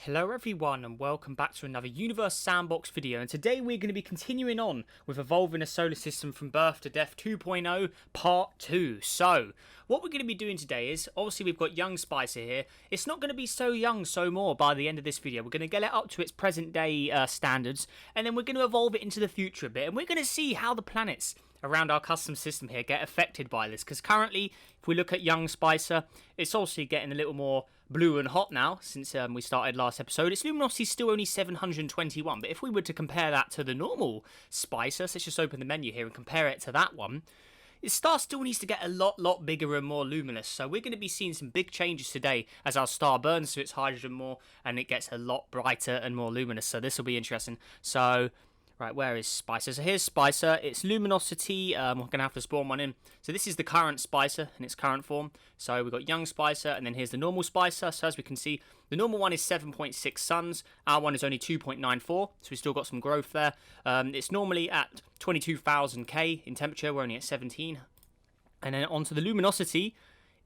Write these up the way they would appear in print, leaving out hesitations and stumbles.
Hello everyone and welcome back to another Universe Sandbox video, and today we're going to be continuing on with Evolving a Solar System from Birth to Death 2.0 Part 2. So, what we're going to be doing today is, obviously we've got young Spicer here. It's not going to be so young so more by the end of this video. We're going to get it up to its present day standards, and then we're going to evolve it into the future a bit, and we're going to see how the planets around our custom system here get affected by this, because currently if we look at young Spicer, it's obviously getting a little more blue and hot now since we started last episode. Its luminosity is still only 721, but if we were to compare that to the normal Spicer, so let's just open the menu here and compare it to that one, its star still needs to get a lot bigger and more luminous. So we're going to be seeing some big changes today as our star burns through its hydrogen more and it gets a lot brighter and more luminous. So this will be interesting. So right, where is Spicer? So here's Spicer. Its luminosity, we're going to have to spawn one in. So this is the current Spicer in its current form. So we've got young Spicer, and then here's the normal Spicer. So as we can see, the normal one is 7.6 suns. Our one is only 2.94, so we've still got some growth there. It's normally at 22,000 K in temperature. We're only at 17. And then onto the luminosity,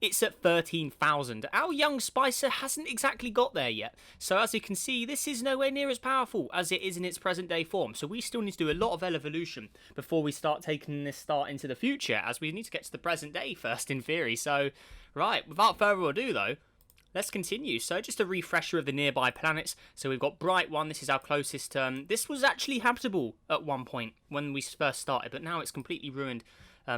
it's at 13,000. Our young Spicer hasn't exactly got there yet. So as you can see, this is nowhere near as powerful as it is in its present day form. So we still need to do a lot of evolution before we start taking this start into the future, as we need to get to the present day first in theory. So, right, without further ado though, let's continue. So just a refresher of the nearby planets. So we've got Bright One. This is our closest. This was actually habitable at one point when we first started, but now it's completely ruined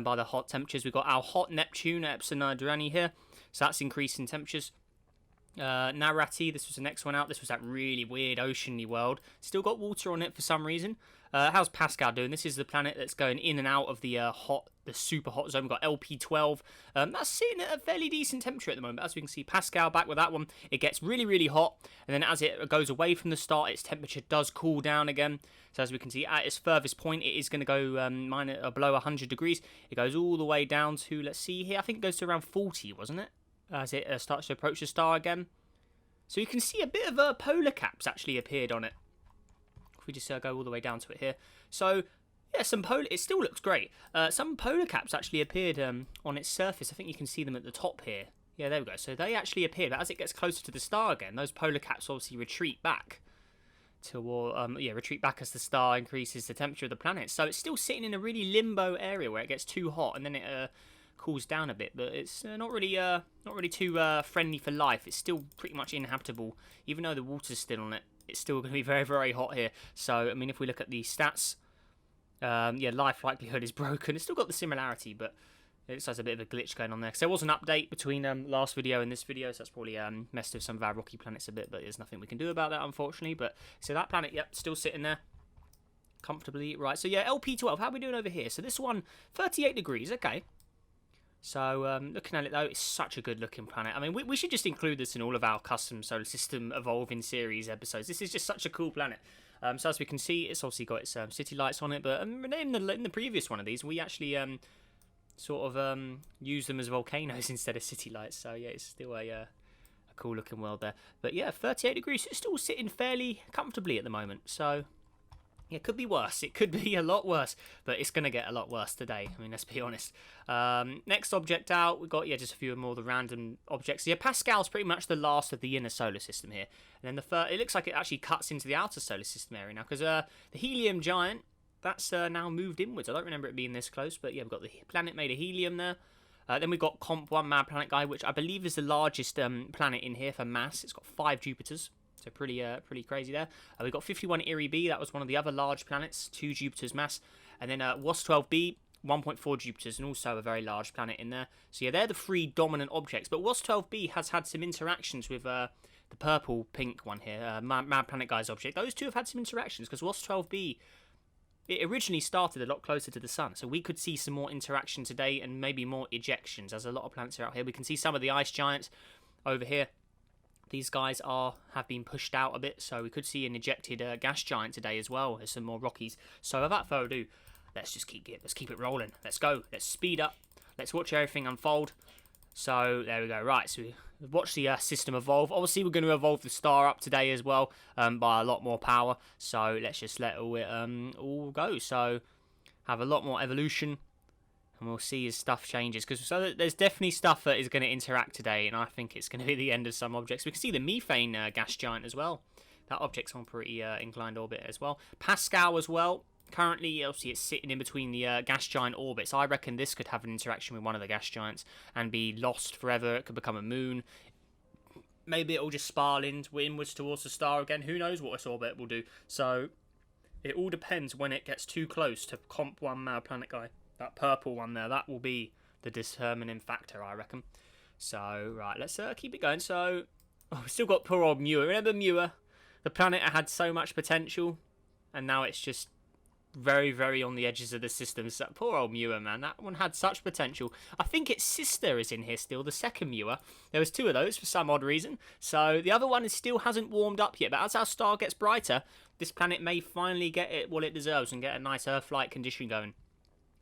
by the hot temperatures. We've got our hot Neptune at Epsilon Durani here, so that's increasing temperatures. Narati, this was the next one out. This was that really weird oceany world. Still got water on it for some reason. How's Pascal doing? This is the planet that's going in and out of the super hot zone. We've got LP12. That's sitting at a fairly decent temperature at the moment. As we can see, Pascal back with that one. It gets really hot, and then as it goes away from the star, its temperature does cool down again. So as we can see, at its furthest point, it is going to go below 100 degrees. It goes all the way down to, let's see here, I think it goes to around 40, wasn't it? As it starts to approach the star again. So you can see a bit of polar caps actually appeared on it. If we just go all the way down to it here. So, yeah, it still looks great. Some polar caps actually appeared on its surface. I think you can see them at the top here. Yeah, there we go. So they actually appeared, but as it gets closer to the star again, those polar caps obviously retreat back. Retreat back as the star increases the temperature of the planet. So it's still sitting in a really limbo area where it gets too hot and then it cools down a bit, but it's not really too friendly for life. It's still pretty much inhabitable, even though the water's still on it. It's still going to be very hot here. So I mean, if we look at the stats, life likelihood is broken. It's still got the similarity, but it looks like there's a bit of a glitch going on there. So there was an update between last video and this video, so that's probably messed with some of our rocky planets a bit, but there's nothing we can do about that, unfortunately. But so that planet, yep, still sitting there comfortably. Right, so yeah, LP12, how are we doing over here? So this one, 38 degrees, okay. So looking at it though, it's such a good looking planet. I mean, we should just include this in all of our custom solar system evolving series episodes. This is just such a cool planet. So as we can see, it's obviously got its city lights on it, but in the previous one of these, we actually use them as volcanoes instead of city lights. So yeah, it's still a cool looking world there. But yeah, 38 degrees, it's still sitting fairly comfortably at the moment. So yeah, it could be worse. It could be a lot worse, but it's going to get a lot worse today. I mean, let's be honest. Next object out, we've got, just a few more of the random objects. Yeah, Pascal's pretty much the last of the inner solar system here. And then it looks like it actually cuts into the outer solar system area now, because the helium giant, that's now moved inwards. I don't remember it being this close, but yeah, we've got the planet made of helium there. Then we've got Comp 1 Mad Planet Guy, which I believe is the largest planet in here for mass. It's got 5 Jupiters. So pretty crazy there. We've got 51 Erie B. That was one of the other large planets, 2 Jupiters mass. And then WAS-12b, 1.4 Jupiters, and also a very large planet in there. So yeah, they're the 3 dominant objects. But WAS-12b has had some interactions with the purple-pink one here, Mad Planet Guy's object. Those two have had some interactions, because WAS-12b, it originally started a lot closer to the sun. So we could see some more interaction today, and maybe more ejections, as a lot of planets are out here. We can see some of the ice giants over here. These guys have been pushed out a bit, so we could see an ejected gas giant today as well. There's some more Rockies. So without further ado, let's keep it rolling. Let's go. Let's speed up. Let's watch everything unfold. So there we go. Right, so we watch the system evolve. Obviously, we're going to evolve the star up today as well by a lot more power. So let's just let it all go. So have a lot more evolution. And we'll see as stuff changes. So there's definitely stuff that is going to interact today, and I think it's going to be the end of some objects. We can see the methane gas giant as well. that object's on pretty inclined orbit as well. Pascal as well. Currently, obviously, it's sitting in between the gas giant orbits. I reckon this could have an interaction with one of the gas giants and be lost forever. It could become a moon. Maybe it'll just spiral inwards towards the star again. Who knows what its orbit will do. So, it all depends when it gets too close to Comp 1 Mad Planet Guy. That purple one there, that will be the determining factor, I reckon. So, right, let's keep it going. So, we've still got poor old Muir. Remember Muir? The planet had so much potential, and now it's just very, very on the edges of the system. So, poor old Muir, man. That one had such potential. I think its sister is in here still, the second Muir. There was two of those for some odd reason. So, the other one still hasn't warmed up yet. But as our star gets brighter, this planet may finally get it what it deserves and get a nice Earth-like condition going.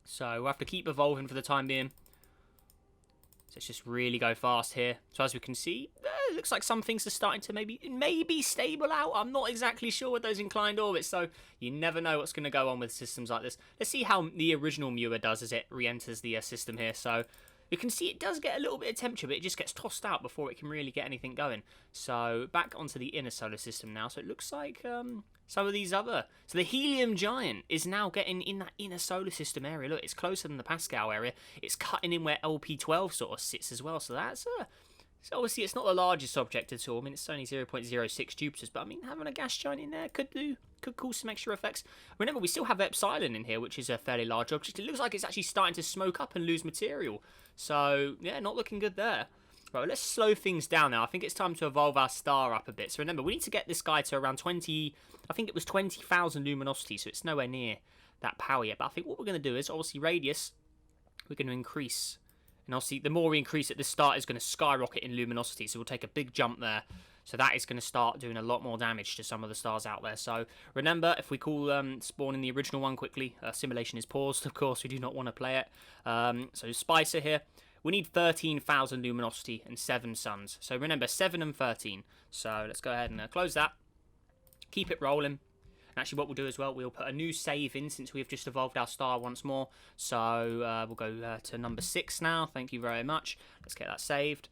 So, we'll have to keep evolving for the time being. So let's just really go fast here. So as we can see, it looks like some things are starting to maybe stable out. I'm not exactly sure with those inclined orbits, so you never know what's going to go on with systems like this. Let's see how the original Muir does as it re-enters the system here. So you can see it does get a little bit of temperature, but it just gets tossed out before it can really get anything going. So back onto the inner solar system now. So it looks like some of these other... So the helium giant is now getting in that inner solar system area. Look, it's closer than the Pascal area. It's cutting in where LP12 sort of sits as well. So that's... So obviously it's not the largest object at all. I mean, it's only 0.06 Jupiters. But I mean, having a gas giant in there could cause some extra effects. Remember, we still have Epsilon in here, which is a fairly large object. It looks like it's actually starting to smoke up and lose material. So, yeah, not looking good there. Right, well, let's slow things down now. I think it's time to evolve our star up a bit. So remember, we need to get this guy to around 20... I think it was 20,000 luminosity, so it's nowhere near that power yet. But I think what we're going to do is, obviously, radius, we're going to increase. And obviously, the more we increase it, the star is going to skyrocket in luminosity. So we'll take a big jump there. So that is going to start doing a lot more damage to some of the stars out there. So remember, if we call spawning the original one quickly, simulation is paused. Of course, we do not want to play it. So Spicer here. We need 13,000 luminosity and 7 suns. So remember, 7 and 13. So let's go ahead and close that. Keep it rolling. And actually what we'll do as well, we'll put a new save in since we've just evolved our star once more. So we'll go to number 6 now. Thank you very much. Let's get that saved.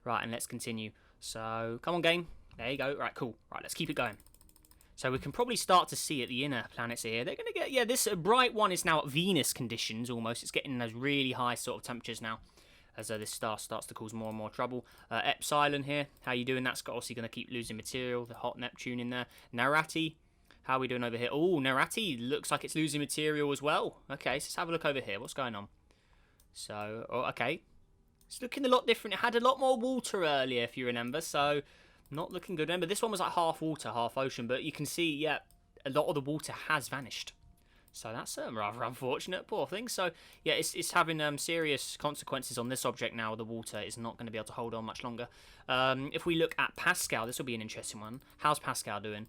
Right, and let's continue. So, come on game. There you go. Right, cool. Right, let's keep it going. So we can probably start to see at the inner planets here. They're going to get, yeah, this bright one is now at Venus conditions almost. It's getting those really high sort of temperatures now as this star starts to cause more and more trouble. Epsilon here, how you doing? That's obviously going to keep losing material. The hot Neptune in there. Narati, how are we doing over here? Oh, Narati looks like it's losing material as well. Okay, so let's have a look over here. What's going on? So, oh, okay. It's looking a lot different. It had a lot more water earlier, if you remember, so not looking good. Remember, this one was like half water, half ocean, but you can see, yeah, a lot of the water has vanished. So that's rather unfortunate, poor thing. So, yeah, it's having serious consequences on this object now. The water is not going to be able to hold on much longer. If we look at Pascal, this will be an interesting one. How's Pascal doing?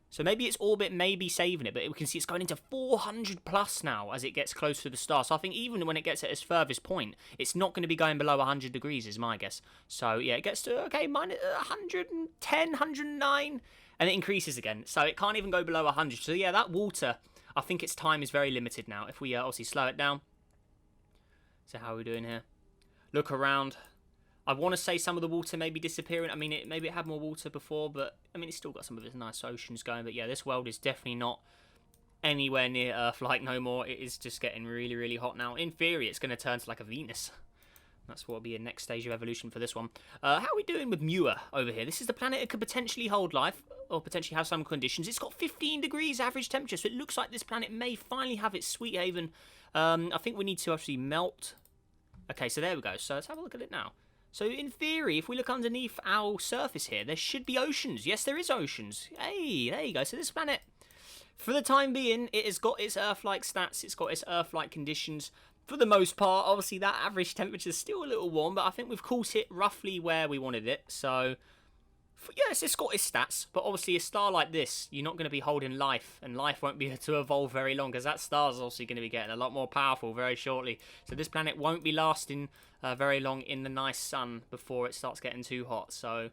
So maybe its orbit may be saving it, but we can see it's going into 400 plus now as it gets closer to the star. So I think even when it gets at its furthest point, it's not going to be going below 100 degrees is my guess. So yeah, it gets to, okay, minus 110, 109, and it increases again. So it can't even go below 100. So yeah, that water, I think its time is very limited now. If we obviously slow it down. So how are we doing here? Look around. I want to say some of the water may be disappearing. I mean, maybe it had more water before, but I mean, it's still got some of its nice oceans going. But yeah, this world is definitely not anywhere near Earth-like no more. It is just getting really, really hot now. In theory, it's going to turn to like a Venus. That's what will be a next stage of evolution for this one. How are we doing with Muir over here? This is the planet that could potentially hold life, or potentially have some conditions. It's got 15 degrees average temperature, so it looks like this planet may finally have its sweet haven. I think we need to actually melt. Okay, so there we go. So let's have a look at it now. So, in theory, if we look underneath our surface here, there should be oceans. Yes, there is oceans. Hey, there you go. So, this planet, for the time being, it has got its Earth-like stats. It's got its Earth-like conditions. For the most part, obviously, that average temperature is still a little warm, but I think we've caught it roughly where we wanted it. So, yes, it's got its stats, but obviously, a star like this, you're not going to be holding life, and life won't be able to evolve very long, because that star's obviously going to be getting a lot more powerful very shortly. So, this planet won't be lasting very long in the nice sun before it starts getting too hot. So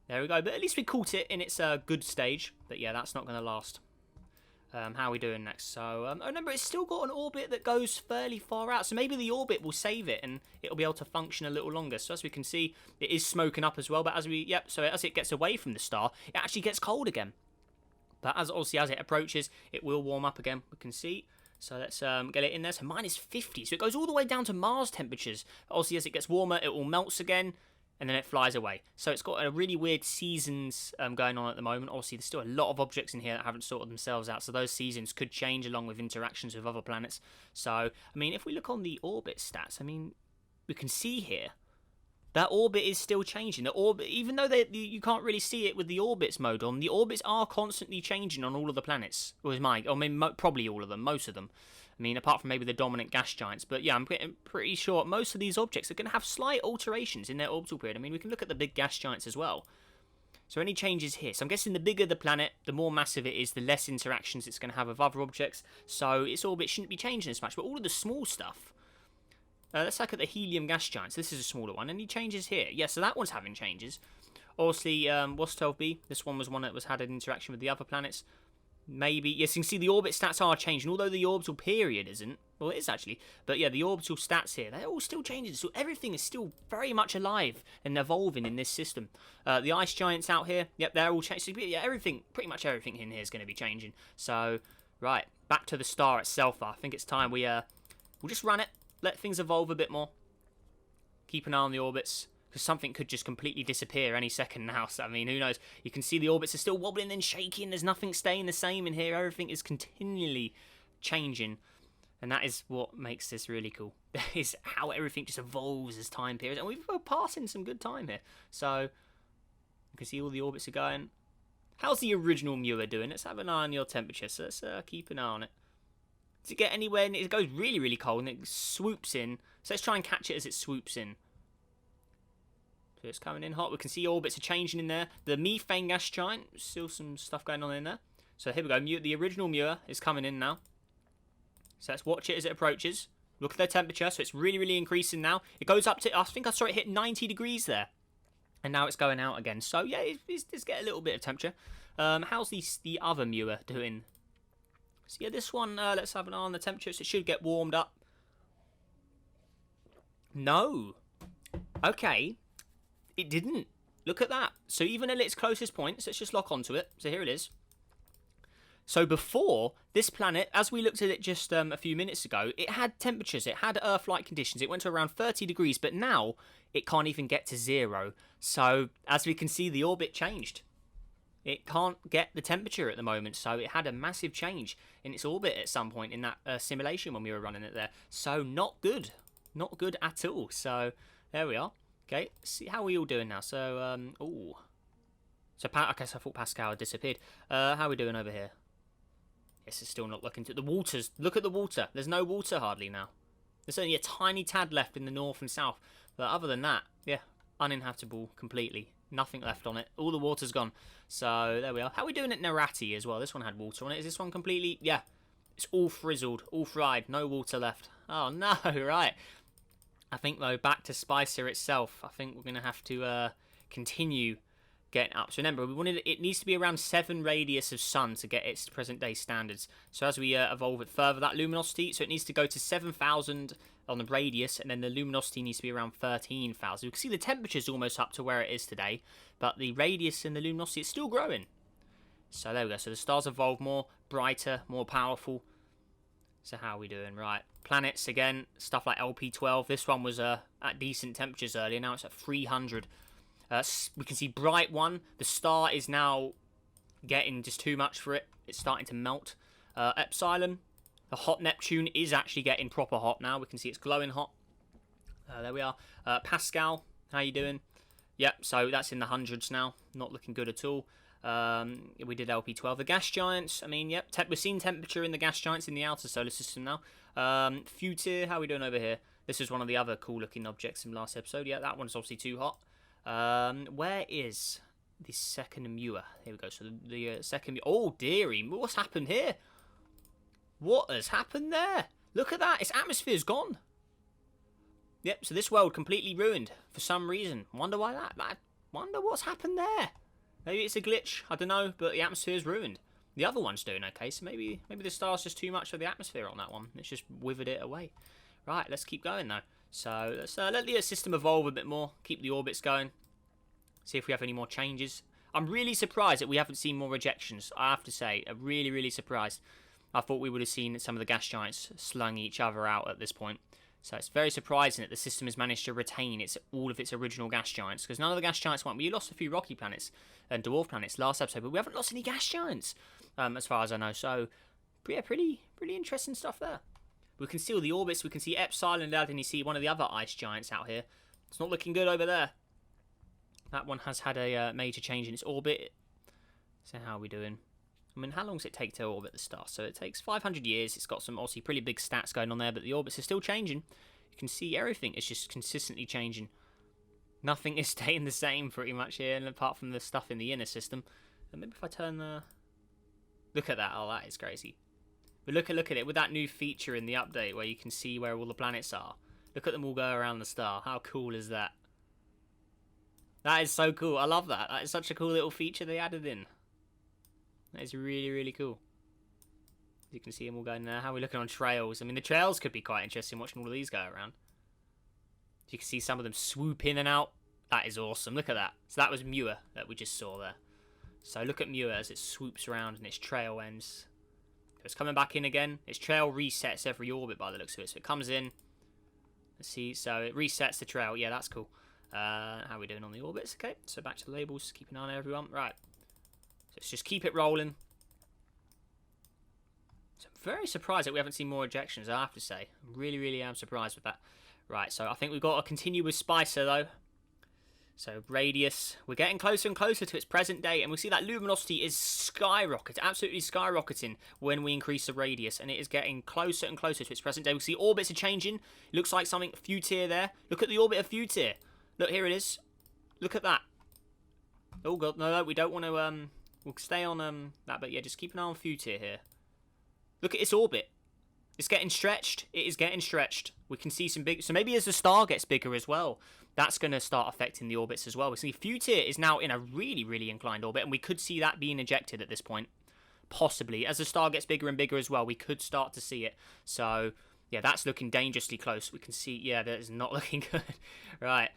there we go. But at least we caught it in its good stage. But yeah, that's not going to last. How are we doing next? So, remember, it's still got an orbit that goes fairly far out. So maybe the orbit will save it and it'll be able to function a little longer. So as we can see, it is smoking up as well. But as it gets away from the star, it actually gets cold again. But obviously as it approaches, it will warm up again. We can see. So let's get it in there. So minus 50. So it goes all the way down to Mars temperatures. Obviously as it gets warmer, it all melts again. And then it flies away. So it's got a really weird seasons going on at the moment. Obviously, there's still a lot of objects in here that haven't sorted themselves out. So those seasons could change along with interactions with other planets. So, I mean, if we look on the orbit stats, I mean, we can see here that orbit is still changing. The orbit, even though you can't really see it with the orbits mode on, the orbits are constantly changing on all of the planets. Probably all of them, most of them. I mean, apart from maybe the dominant gas giants. But yeah, I'm pretty sure most of these objects are going to have slight alterations in their orbital period. I mean, we can look at the big gas giants as well. So any changes here? So I'm guessing the bigger the planet, the more massive it is, the less interactions it's going to have with other objects. So its orbit shouldn't be changing as much. But all of the small stuff... let's look at the helium gas giants. This is a smaller one. Any changes here? Yeah, so that one's having changes. Obviously, WAS-12b. This one was one that had an interaction with the other planets. Maybe, yes, you can see the orbit stats are changing, although the orbital period isn't. Well, it is actually. But yeah, the orbital stats here, they're all still changing. So everything is still very much alive and evolving in this system. The ice giants out here, yep, they're all changing. So, yeah, pretty much everything in here is going to be changing. So, right, back to the star itself. I think it's time we'll just run it, let things evolve a bit more. Keep an eye on the orbits. Because something could just completely disappear any second now. So, I mean, who knows? You can see the orbits are still wobbling and shaking. There's nothing staying the same in here. Everything is continually changing. And that is what makes this really cool. Is how everything just evolves as time periods. And we're passing some good time here. So, you can see all the orbits are going. How's the original Muir doing? Let's have an eye on your temperature. So, let's keep an eye on it. Does it get anywhere? It goes really, really cold and it swoops in. So, let's try and catch it as it swoops in. It's coming in hot. We can see orbits are changing in there. The methane gas giant, still some stuff going on in there. So here we go. The original Muir is coming in now. So let's watch it as it approaches. Look at their temperature. So it's really, really increasing now. It goes up to, I think I saw it hit 90 degrees there. And now it's going out again. So yeah, it's get a little bit of temperature. How's the other Muir doing? So yeah, this one, let's have an eye on the temperature. So it should get warmed up. No. Okay. It didn't. Look at that. So even at its closest points, let's just lock onto it. So here it is. So before, this planet, as we looked at it just a few minutes ago, it had temperatures. It had Earth-like conditions. It went to around 30 degrees, but now it can't even get to 0. So as we can see, the orbit changed. It can't get the temperature at the moment, so it had a massive change in its orbit at some point in that simulation when we were running it there. So not good. Not good at all. So there we are. Okay, see how are we all doing now? So, So, I guess I thought Pascal had disappeared. How are we doing over here? Yes, it's still not looking to... The waters, look at the water. There's no water hardly now. There's only a tiny tad left in the north and south. But other than that, yeah, uninhabitable completely. Nothing left on it. All the water's gone. So, there we are. How are we doing at Narati as well? This one had water on it. Is this one completely... Yeah, it's all frizzled, all fried. No water left. Oh, no, right. I think, though, back to Spicer itself, I think we're going to have to continue getting up. So remember, it needs to be around 7 radius of sun to get its present-day standards. So as we evolve it further, that luminosity, so it needs to go to 7,000 on the radius, and then the luminosity needs to be around 13,000. You can see the temperature's almost up to where it is today, but the radius and the luminosity is still growing. So there we go. So the stars evolve more, brighter, more powerful. So how are we doing? Right. Planets, again, stuff like LP12. This one was at decent temperatures earlier. Now it's at 300. We can see Bright 1. The star is now getting just too much for it. It's starting to melt. Epsilon, the hot Neptune, is actually getting proper hot now. We can see it's glowing hot. There we are. Pascal, how you doing? Yep, so that's in the hundreds now. Not looking good at all. We did LP12. The gas giants, I mean, yep, we're seeing temperature in the gas giants in the outer solar system now. Futir, how are we doing over here? This is one of the other cool looking objects from last episode. Yeah, that one's obviously too hot. Where is the second Muir? Here we go. So the second... Oh, dearie, what's happened here? What has happened there? Look at that. Its atmosphere's gone. Yep, so this world completely ruined for some reason. Wonder why that? Wonder what's happened there. Maybe it's a glitch. I don't know, but the atmosphere's ruined. The other one's doing okay, so maybe the star's just too much for the atmosphere on that one. It's just withered it away. Right, let's keep going though. So let's let the system evolve a bit more. Keep the orbits going. See if we have any more changes. I'm really surprised that we haven't seen more ejections, I have to say. I'm really, really surprised. I thought we would have seen some of the gas giants slung each other out at this point. So it's very surprising that the system has managed to retain all of its original gas giants, because none of the gas giants went. We lost a few rocky planets and dwarf planets last episode, but we haven't lost any gas giants, as far as I know. So, yeah, pretty interesting stuff there. We can see all the orbits. We can see Epsilon out, and you see one of the other ice giants out here. It's not looking good over there. That one has had a major change in its orbit. So how are we doing? I mean, how long does it take to orbit the star? So it takes 500 years. It's got some obviously pretty big stats going on there, but the orbits are still changing. You can see everything is just consistently changing. Nothing is staying the same pretty much here, and apart from the stuff in the inner system. And maybe if I turn the... Look at that. Oh, that is crazy. But look at it with that new feature in the update where you can see where all the planets are. Look at them all go around the star. How cool is that? That is so cool. I love that. That is such a cool little feature they added in. That is really, really cool. You can see them all going there. How are we looking on trails? I mean, the trails could be quite interesting watching all of these go around. You can see some of them swoop in and out. That is awesome. Look at that. So that was Muir that we just saw there. So look at Muir as it swoops around and its trail ends. It's coming back in again. Its trail resets every orbit by the looks of it. So it comes in. Let's see. So it resets the trail. Yeah, that's cool. How are we doing on the orbits? Okay, so back to the labels. Keep an eye on everyone. Right. So let's just keep it rolling. So I'm very surprised that we haven't seen more ejections, I have to say. I really am surprised with that. Right, so I think we've got to continue with Spicer, though. So radius, we're getting closer and closer to its present day, and we see that luminosity is skyrocketing, absolutely skyrocketing when we increase the radius, and it is getting closer and closer to its present day. We see orbits are changing. It looks like something Futir there. Look at the orbit of Futir. Look, here it is. Look at that. Oh god, no, we don't want to we'll stay on that, but yeah, just keep an eye on Futir here. Look at its orbit. It's getting stretched. It is getting stretched. We can see some big... So maybe as the star gets bigger as well, that's going to start affecting the orbits as well. We see Futir is now in a really inclined orbit, and we could see that being ejected at this point. Possibly. As the star gets bigger and bigger as well, we could start to see it. So, yeah, that's looking dangerously close. We can see... Yeah, that is not looking good. Right.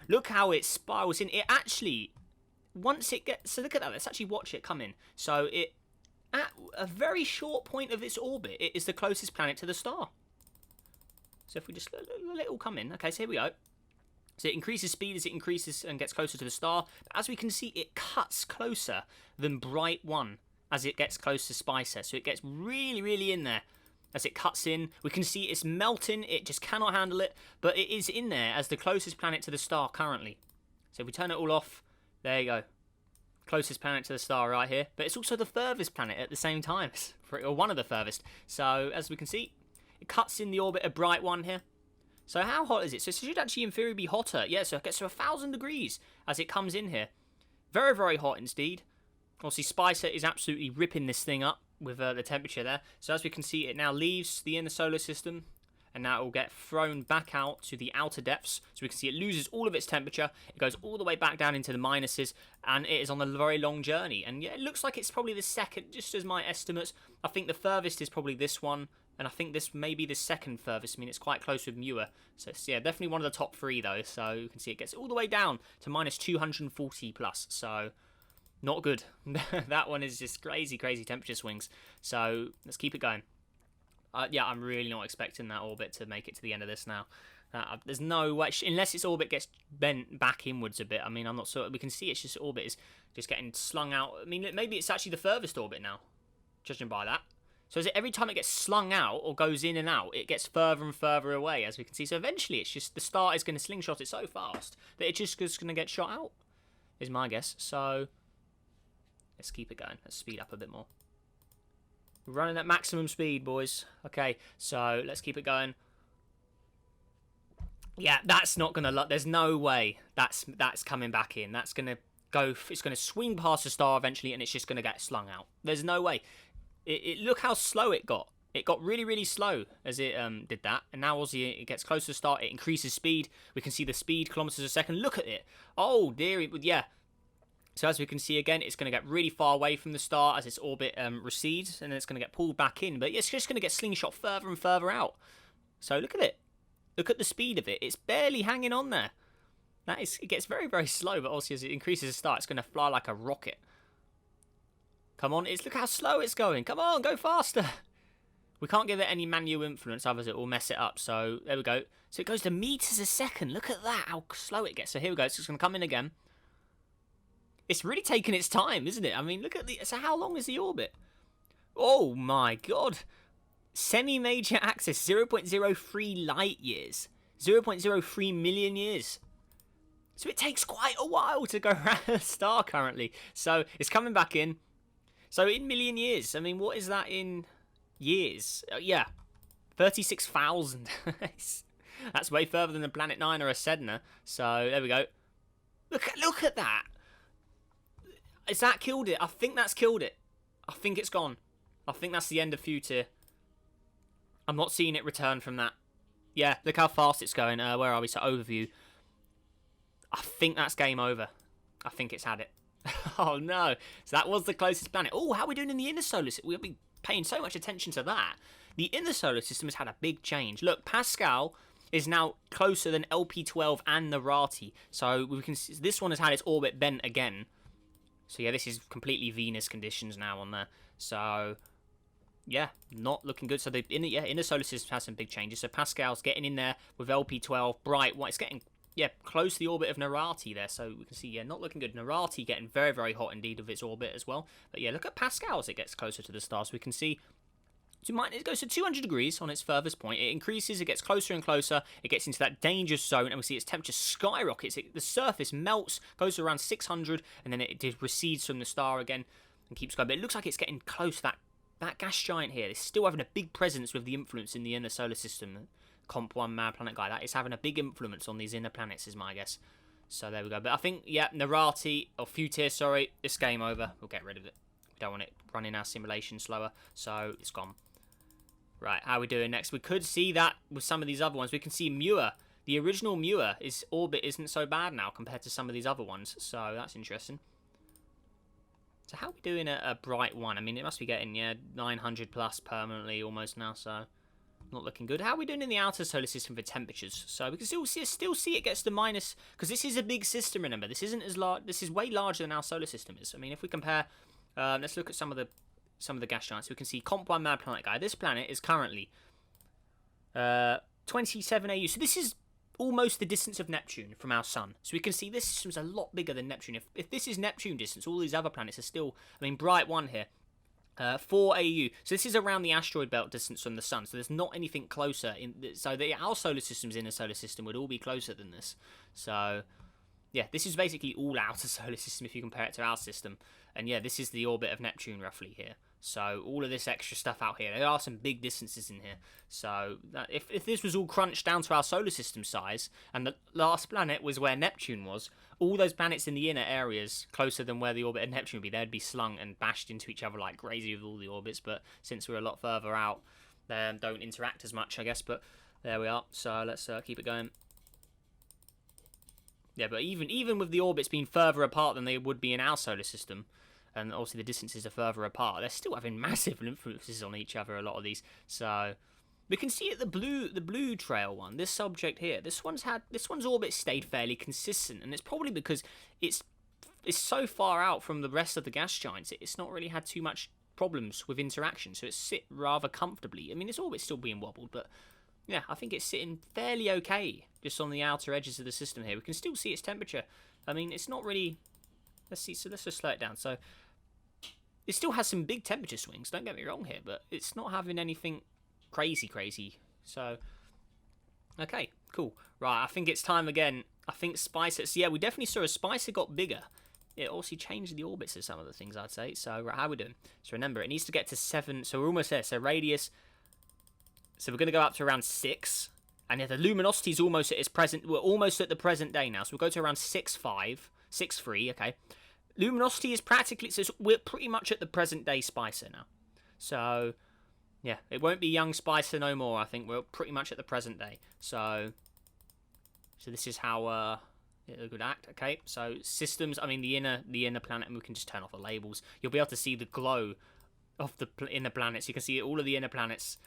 Look how it spirals in. It actually... Once it gets... So look at that. Let's actually watch it come in. So it... At a very short point of its orbit, it is the closest planet to the star. So if we just let it all come in. Okay, so here we go. So it increases speed as it increases and gets closer to the star. But as we can see, it cuts closer than Bright 1 as it gets close to Spicer. So it gets really in there as it cuts in. We can see it's melting. It just cannot handle it. But it is in there as the closest planet to the star currently. So if we turn it all off, there you go. Closest planet to the star right here, but it's also the furthest planet at the same time, or one of the furthest. So as we can see, it cuts in the orbit of Bright 1 here. So how hot is it? So it should actually in theory be hotter. Yeah, so it gets to 1,000 degrees as it comes in here. Very hot indeed. Obviously Spicer is absolutely ripping this thing up with the temperature there. So as we can see, it now leaves the inner solar system, and now it will get thrown back out to the outer depths. So we can see it loses all of its temperature. It goes all the way back down into the minuses, and it is on a very long journey. And yeah, it looks like it's probably the second, just as my estimates. I think the furthest is probably this one, and I think this may be the second furthest. I mean, it's quite close with Muir. So it's, yeah, definitely one of the top three, though. So you can see it gets all the way down to minus 240 plus. So not good. That one is just crazy temperature swings. So let's keep it going. Yeah, I'm really not expecting that orbit to make it to the end of this now. There's no way, unless its orbit gets bent back inwards a bit. I mean, I'm not sure. We can see it's just orbit is just getting slung out. I mean, maybe it's actually the furthest orbit now, judging by that. So is it every time it gets slung out or goes in and out, it gets further and further away, as we can see. So eventually, it's just the star is going to slingshot it so fast that it just is going to get shot out, is my guess. So let's keep it going. Let's speed up a bit more. We're running at maximum speed, boys. Okay, so let's keep it going. Yeah, that's not going to... There's no way that's coming back in. That's going to go... It's going to swing past the star eventually, and it's just going to get slung out. There's no way. Look how slow it got. It got really slow as it did that. And now, obviously, it gets close to the star. It increases speed. We can see the speed, kilometers a second. Look at it. Oh, dear. Yeah. So as we can see again, it's going to get really far away from the star as its orbit recedes, and then it's going to get pulled back in. But it's just going to get slingshot further and further out. So look at it. Look at the speed of it. It's barely hanging on there. It gets very, very slow, but obviously as it increases the star, it's going to fly like a rocket. Come on, look how slow it's going. Come on, go faster. We can't give it any manual influence, otherwise it will mess it up. So there we go. So it goes to meters a second. Look at that, how slow it gets. So here we go. It's just going to come in again. It's really taking its time, isn't it? I mean, look at so how long is the orbit? Oh my god. Semi-major axis, 0.03 light years. 0.03 million years. So it takes quite a while to go around the star currently. So it's coming back in. So in million years, I mean, what is that in years? Yeah, 36,000. That's way further than a Planet 9 or a Sedna. So there we go. Look at that. Has that killed it? I think that's killed it. I think it's gone. I think that's the end of Future. I'm not seeing it return from that. Yeah, look how fast it's going. Where are we? So overview. I think that's game over. I think it's had it. Oh no. So that was the closest planet. Oh, how are we doing in the inner solar system? We'll be paying so much attention to that. The inner solar system has had a big change. Look, Pascal is now closer than LP12 and Nerati. So we can see this one has had its orbit bent again. So yeah, this is completely Venus conditions now on there. So yeah, not looking good. So the inner solar system has some big changes. So Pascal's getting in there with LP12, bright white. It's getting close to the orbit of Nerati there. So we can see not looking good. Nerati getting very, very hot indeed with its orbit as well. But yeah, look at Pascal as it gets closer to the star. So we can see it goes to 200 degrees on its furthest point. It increases, it gets closer and closer. It gets into that danger zone, and we see its temperature skyrockets. The surface melts, goes to around 600, and then it recedes from the star again and keeps going. But it looks like it's getting close. That gas giant here is still having a big presence with the influence in the inner solar system. Comp 1 Mad Planet guy, that is having a big influence on these inner planets, is my guess. So there we go. But I think, Nerati, or Futir, sorry, it's game over. We'll get rid of it. We don't want it running our simulation slower, so it's gone. Right, how are we doing next? We could see that with some of these other ones. We can see Muir. The original Muir, its orbit isn't so bad now compared to some of these other ones. So that's interesting. So how are we doing a bright one? I mean, it must be getting, 900 plus permanently almost now. So not looking good. How are we doing in the outer solar system for temperatures? So we can still see it gets to minus. Because this is a big system, remember. This isn't as large. This is way larger than our solar system is. I mean, if we compare... let's look at some of the gas giants. We can see Comp 1 Mad Planet guy. This planet is currently 27 AU. So this is almost the distance of Neptune from our sun. So we can see this system's a lot bigger than Neptune. If this is Neptune distance, all these other planets are still, I mean, bright one here. 4 AU. So this is around the asteroid belt distance from the sun. So there's not anything closer. So our solar system's inner solar system would all be closer than this. So yeah, this is basically all outer solar system if you compare it to our system. And yeah, this is the orbit of Neptune roughly here. So all of this extra stuff out here, there are some big distances in here. So if this was all crunched down to our solar system size, and the last planet was where Neptune was, all those planets in the inner areas closer than where the orbit of Neptune would be, they'd be slung and bashed into each other like crazy with all the orbits. But since we're a lot further out, they don't interact as much, I guess. But there we are. So let's keep it going. Yeah, but even with the orbits being further apart than they would be in our solar system, and obviously the distances are further apart, they're still having massive influences on each other, a lot of these. So we can see at the blue trail one, this object here, this one's orbit stayed fairly consistent, and it's probably because it's so far out from the rest of the gas giants, it's not really had too much problems with interaction, so it's sit rather comfortably. I mean, its orbit's still being wobbled, but yeah, I think it's sitting fairly okay just on the outer edges of the system here. We can still see its temperature. I mean, it's not really... Let's see, so let's just slow it down. So it still has some big temperature swings, don't get me wrong here, but it's not having anything crazy. So, okay, cool. Right, I think it's time again. I think Spicer... So yeah, we definitely saw as Spicer got bigger, it also changed the orbits of some of the things, I'd say. So, right, how are we doing? So remember, it needs to get to 7. So we're almost there. So radius... So we're going to go up to around 6. And yeah, the luminosity is almost at its present... We're almost at the present day now. So we'll go to around 6.5. 6.3, okay. Luminosity is practically... So we're pretty much at the present day Spicer now. So, yeah. It won't be young Spicer no more, I think. We're pretty much at the present day. So this is how A good act. Okay, so systems. I mean, the inner planet, and we can just turn off the labels. You'll be able to see the glow of the inner planets. You can see all of the inner planets.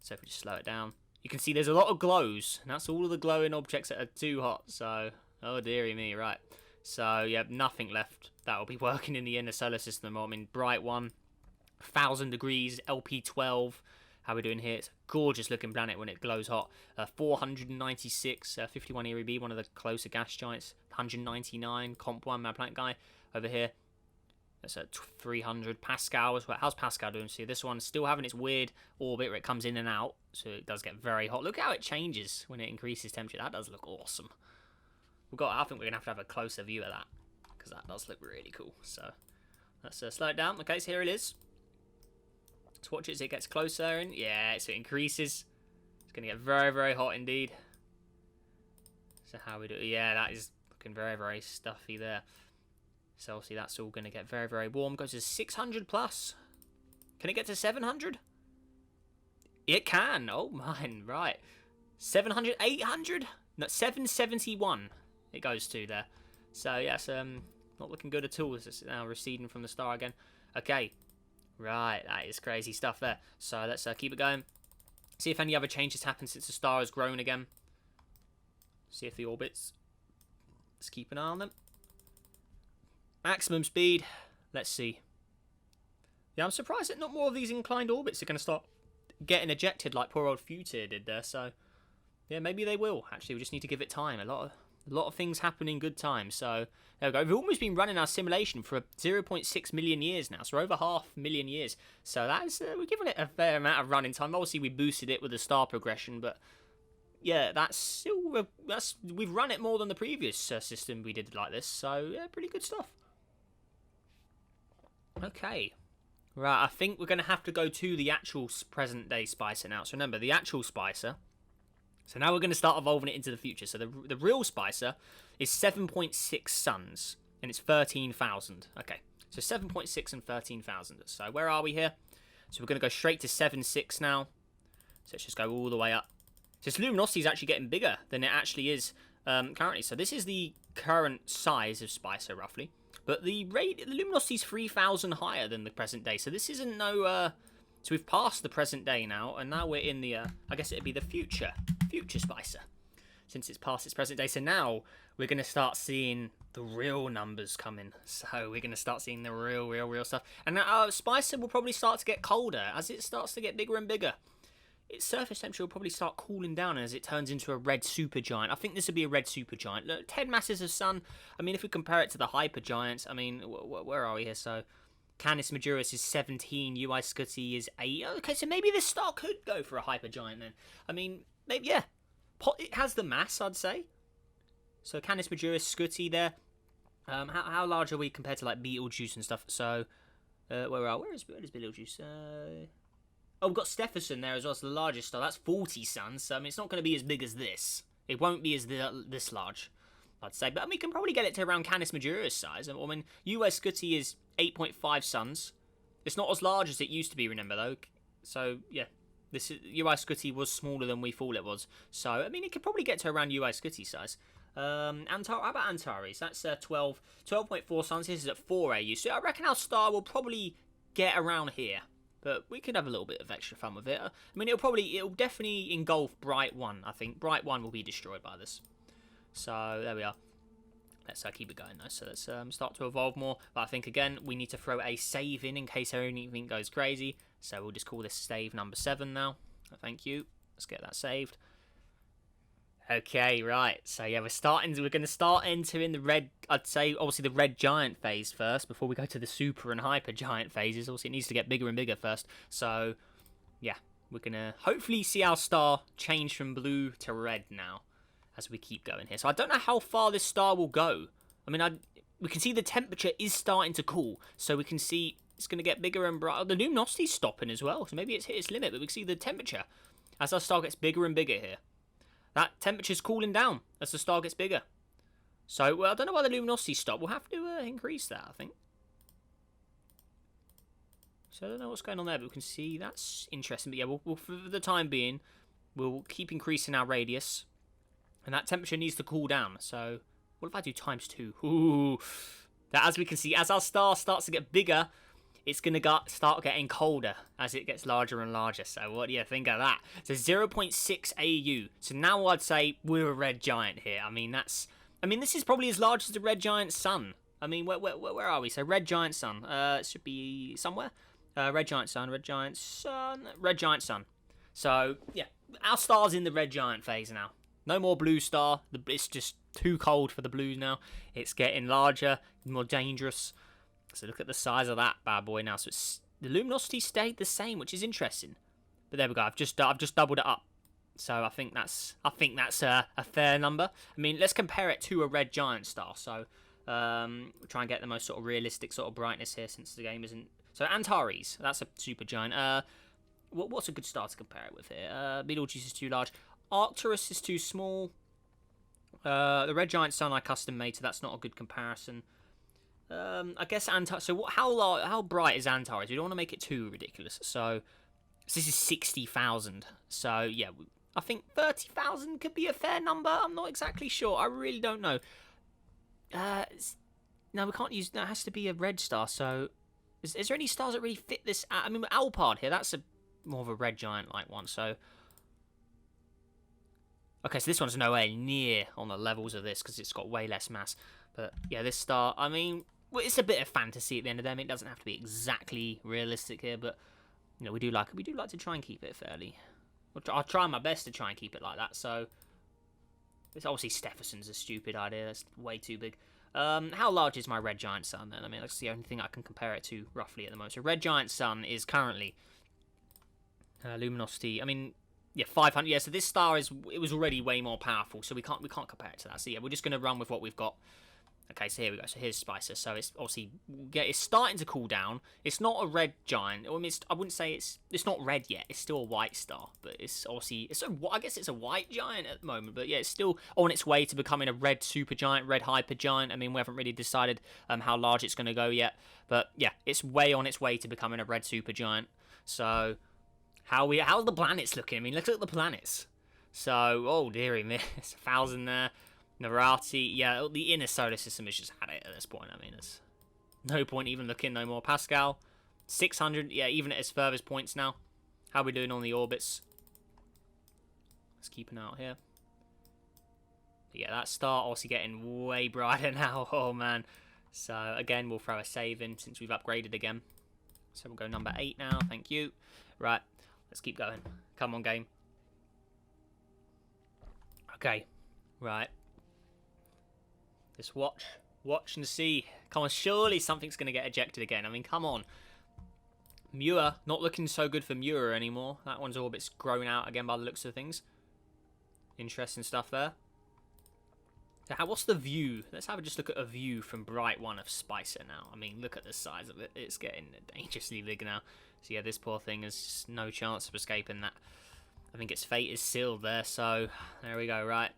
So if we just slow it down, you can see there's a lot of glows, and that's all of the glowing objects that are too hot. So, oh dearie me, right. So, yeah, nothing left that will be working in the inner solar system. I mean, bright one, 1,000 degrees, LP12. How are we doing here? It's a gorgeous looking planet when it glows hot. 496, 51 Erie B, one of the closer gas giants. 199, Comp 1, Mad Planet Guy. Over here, that's at 300. Pascal as well. How's Pascal doing? See, this one's still having its weird orbit where it comes in and out. So it does get very hot. Look how it changes when it increases temperature. That does look awesome. I think we're going to have a closer view of that, because that does look really cool. So let's slow it down. Okay, so here it is. Let's watch it as it gets closer, and yeah, so it increases. It's going to get very, very hot indeed. So how we do? Yeah, that is looking very, very stuffy there. So obviously that's all going to get very, very warm. Goes to 600 plus. Can it get to 700? It can. Oh man, right. 700, 800? No, 771 it goes to there. So yes, not looking good at all. It's now receding from the star again. Okay. Right, that is crazy stuff there. So let's keep it going. See if any other changes happen since the star has grown again. See if the orbits. Let's keep an eye on them. Maximum speed. Let's see. Yeah, I'm surprised that not more of these inclined orbits are going to start getting ejected like poor old Futir did there. So, yeah, maybe they will. Actually, we just need to give it time. A lot of things happen in good time. So, there we go. We've almost been running our simulation for 0.6 million years now. So, we're over 500,000 years. So, that's we're giving it a fair amount of running time. Obviously, we boosted it with the star progression, but yeah, we've run it more than the previous system we did like this. So, yeah, pretty good stuff. Okay. Right, I think we're going to have to go to the actual present-day Spicer now. So remember, the actual Spicer. So now we're going to start evolving it into the future. So the real Spicer is 7.6 suns, and it's 13,000. Okay, so 7.6 and 13,000. So where are we here? So we're going to go straight to 7.6 now. So let's just go all the way up. So its luminosity is actually getting bigger than it actually is currently. So this is the current size of Spicer, roughly. But the luminosity is 3,000 higher than the present day. So this isn't no... so we've passed the present day now. And now we're in the... I guess it'd be the future Spicer. Since it's past its present day. So now we're going to start seeing the real numbers coming. So we're going to start seeing the real stuff. And our Spicer will probably start to get colder as it starts to get bigger and bigger. Its surface temperature will probably start cooling down as it turns into a red supergiant. I think this would be a red supergiant. Look, 10 masses of sun. I mean, if we compare it to the hypergiants, I mean, where are we here? So, Canis Majoris is 17, UI Scuti is 8. Okay, so maybe this star could go for a hypergiant then. I mean, maybe, yeah. It has the mass, I'd say. So, Canis Majoris, Scuti there. How large are we compared to, like, Betelgeuse and stuff? So, where is Betelgeuse? Oh, we've got Stephenson there as well, so the largest star. That's 40 suns, so I mean, it's not going to be as big as this. It won't be as this large, I'd say. But I mean, we can probably get it to around Canis Majoris size. I mean, US Scuti is 8.5 suns. It's not as large as it used to be, remember, though. So, yeah, US Scuti was smaller than we thought it was. So, I mean, it could probably get to around US Scuti size. How about Antares? That's 12.4 suns. This is at 4 AU. So I reckon our star will probably get around here. But we could have a little bit of extra fun with it. I mean, it'll definitely engulf Bright 1, I think. Bright 1 will be destroyed by this. So, there we are. Let's keep it going, though. So, let's start to evolve more. But I think, again, we need to throw a save in case anything goes crazy. So, we'll just call this save number 7 now. Thank you. Let's get that saved. Okay, right. So, yeah, we're going to start entering the red, I'd say, obviously the red giant phase first before we go to the super and hyper giant phases. Obviously, it needs to get bigger and bigger first. So, yeah, we're going to hopefully see our star change from blue to red now as we keep going here. So, I don't know how far this star will go. I mean, we can see the temperature is starting to cool. So, we can see it's going to get bigger and brighter. The luminosity's stopping as well. So, maybe it's hit its limit. But we can see the temperature as our star gets bigger and bigger here. That temperature's cooling down as the star gets bigger. So, well, I don't know why the luminosity stopped. We'll have to increase that, I think. So, I don't know what's going on there, but we can see that's interesting. But yeah, we'll for the time being, we'll keep increasing our radius And that temperature needs to cool down. So what if I do ×2? Ooh. That, as we can see, as our star starts to get bigger, it's going to start getting colder as it gets larger and larger. So what do you think of that? So 0.6 AU. So now I'd say we're a red giant here. I mean, this is probably as large as the red giant sun. I mean, where are we? So red giant sun. It should be somewhere. Red giant sun, red giant sun, red giant sun. So, yeah, our star's in the red giant phase now. No more blue star. It's just too cold for the blues now. It's getting larger, more dangerous. So look at the size of that bad boy now. So the luminosity stayed the same, which is interesting. But there we go. I've just doubled it up. So I think that's a fair number. I mean, let's compare it to a red giant star. So we'll try and get the most sort of realistic sort of brightness here, since the game isn't. So Antares, that's a supergiant. What's a good star to compare it with here? Betelgeuse is too large. Arcturus is too small. The red giant sun I custom made, so that's not a good comparison. I guess Antares. So how bright is Antares? We don't want to make it too ridiculous. So this is 60,000. So yeah, I think 30,000 could be a fair number. I'm not exactly sure. I really don't know. No, we can't use. That has to be a red star. So is there any stars that really fit this? I mean, Alphard here. That's more of a red giant like one. So. Okay, so this one's nowhere near on the levels of this because it's got way less mass. But yeah, this star, I mean, well, it's a bit of fantasy at the end of the day. It doesn't have to be exactly realistic here, but you know, we do like to try and keep it fairly. I'll try my best to try and keep it like that. So it's obviously Stephenson's a stupid idea. That's way too big. How large is my red giant sun then? I mean, that's the only thing I can compare it to roughly at the moment. So red giant sun is currently luminosity. I mean. Yeah, 500. Yeah, so this star it was already way more powerful, so we can't compare it to that. So yeah, we're just gonna run with what we've got. Okay, so here we go. So here's Spicer. So it's obviously it's starting to cool down. It's not a red giant. I mean, I wouldn't say it's not red yet. It's still a white star, but it's obviously I guess it's a white giant at the moment. But yeah, it's still on its way to becoming a red supergiant, red hypergiant. I mean, we haven't really decided how large it's gonna go yet, but yeah, it's way on its way to becoming a red supergiant. So. How's the planets looking? I mean, look at the planets. So, oh dearie me, it's 1,000 there. Narati, yeah, the inner solar system has just had it at this point. I mean, there's no point even looking no more. Pascal, 600, yeah, even at its furthest points now. How are we doing on the orbits? Let's keep an eye out here. But yeah, that star obviously getting way brighter now. Oh man. So again, we'll throw a save in since we've upgraded again. So we'll go number 8 now. Thank you. Right. Let's keep going. Come on, game. Okay. Right. Just watch and see. Come on, surely something's going to get ejected again. I mean, come on. Muir, not looking so good for Muir anymore. That one's orbit's grown out again by the looks of things. Interesting stuff there. So what's the view? Let's have a just look at a view from Bright One of Spicer now. I mean, look at the size of it. It's getting dangerously big now. So yeah, this poor thing has just no chance of escaping that. I think its fate is sealed there, so there we go, right.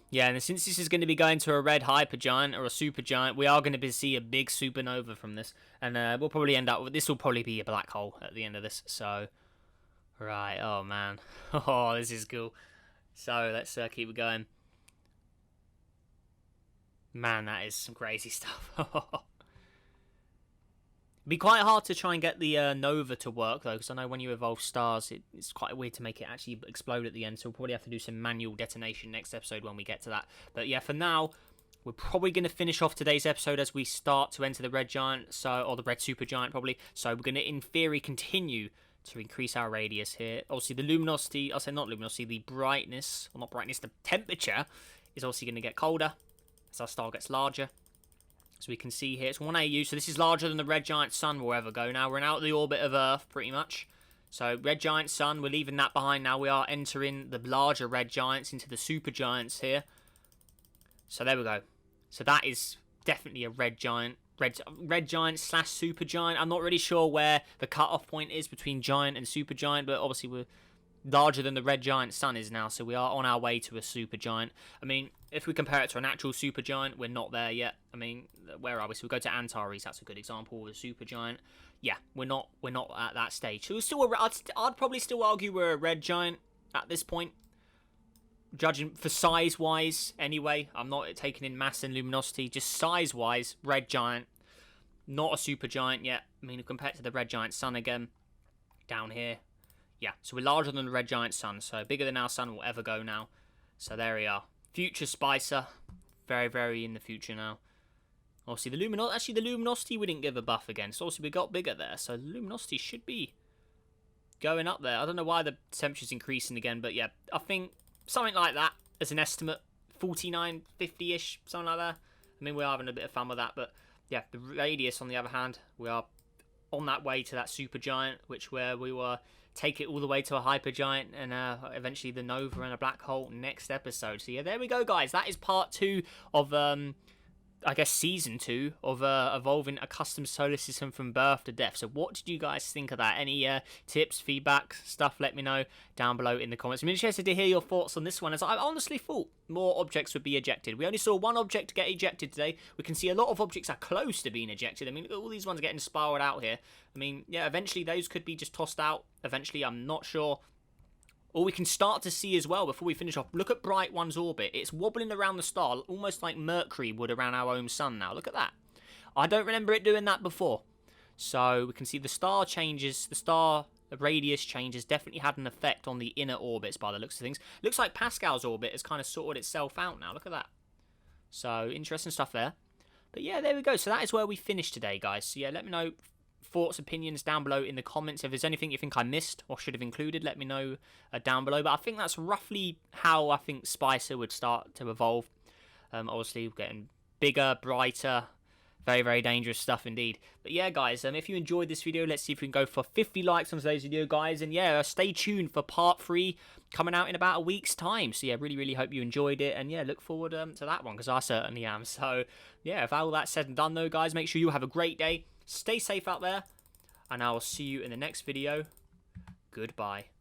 Yeah, and since this is going to be going to a red hypergiant or a supergiant, we are going to see a big supernova from this. And we'll probably end up with, this will probably be a black hole at the end of this, so. Right, oh man. Oh, this is cool. So, let's keep it going. Man, that is some crazy stuff. It'd be quite hard to try and get the Nova to work, though, because I know when you evolve stars, it's quite weird to make it actually explode at the end, so we'll probably have to do some manual detonation next episode when we get to that. But yeah, for now, we're probably going to finish off today's episode as we start to enter the red giant, or the red supergiant, probably. So we're going to, in theory, continue to increase our radius here. Obviously, the luminosity, I'll say not luminosity, the brightness, or not brightness, the temperature is obviously going to get colder as our star gets larger. So we can see here, it's 1 AU, so this is larger than the red giant sun will ever go. Now, we're out of the orbit of Earth, pretty much. So, red giant sun, we're leaving that behind now. We are entering the larger red giants into the supergiants here. So, there we go. So, that is definitely a red giant. Red giant slash supergiant. I'm not really sure where the cutoff point is between giant and supergiant, but obviously we're larger than the red giant sun is now, so we are on our way to a supergiant. I mean, if we compare it to an actual supergiant, we're not there yet. I mean, where are we? So we go to Antares. That's a good example of a supergiant. Yeah, we're not at that stage. So we're still I'd probably still argue we're a red giant at this point. judging for size-wise anyway. I'm not taking in mass and luminosity. Just size-wise, red giant. Not a supergiant yet. I mean, compared to the red giant sun again, down here. Yeah, so we're larger than the red giant sun. So bigger than our sun will ever go now. So there we are. Future Spicer. Very, very in the future now. Obviously, the luminosity we didn't give a buff again. So obviously we got bigger there. So the luminosity should be going up there. I don't know why the temperature's increasing again. But yeah, I think something like that as an estimate. 49, 50-ish, something like that. I mean, we're having a bit of fun with that. But yeah, the radius, on the other hand, we are on that way to that supergiant, where we will take it all the way to a hypergiant and eventually the nova and a black hole next episode. So yeah, there we go, guys. That is part 2 of I guess season 2 of evolving a custom solar system from birth to death. So what did you guys think of that? Any tips, feedback, stuff? Let me know down below in the comments. I'm interested to hear your thoughts on this one, as I honestly thought more objects would be ejected. We only saw one object get ejected today. We can see a lot of objects are close to being ejected. I mean, look at all these ones getting spiraled out here. I mean, yeah, eventually those could be just tossed out. Eventually, I'm not sure. Or we can start to see as well, before we finish off, look at Bright One's orbit. It's wobbling around the star, almost like Mercury would around our own sun now. Look at that. I don't remember it doing that before. So we can see the star changes, the radius changes definitely had an effect on the inner orbits by the looks of things. Looks like Pascal's orbit has kind of sorted itself out now. Look at that. So interesting stuff there. But yeah, there we go. So that is where we finished today, guys. So yeah, let me know thoughts, opinions down below in the comments. If there's anything you think I missed or should have included, let me know down below. But I think that's roughly how I think Spicer would start to evolve. Obviously getting bigger, brighter, very, very dangerous stuff indeed. But yeah, guys, if you enjoyed this video, let's see if we can go for 50 likes on today's video, guys. And yeah, stay tuned for part 3 coming out in about a week's time. So yeah, really, really hope you enjoyed it. And yeah, look forward to that one, because I certainly am. So yeah, if all that's said and done though, guys, make sure you have a great day. Stay safe out there, and I will see you in the next video. Goodbye.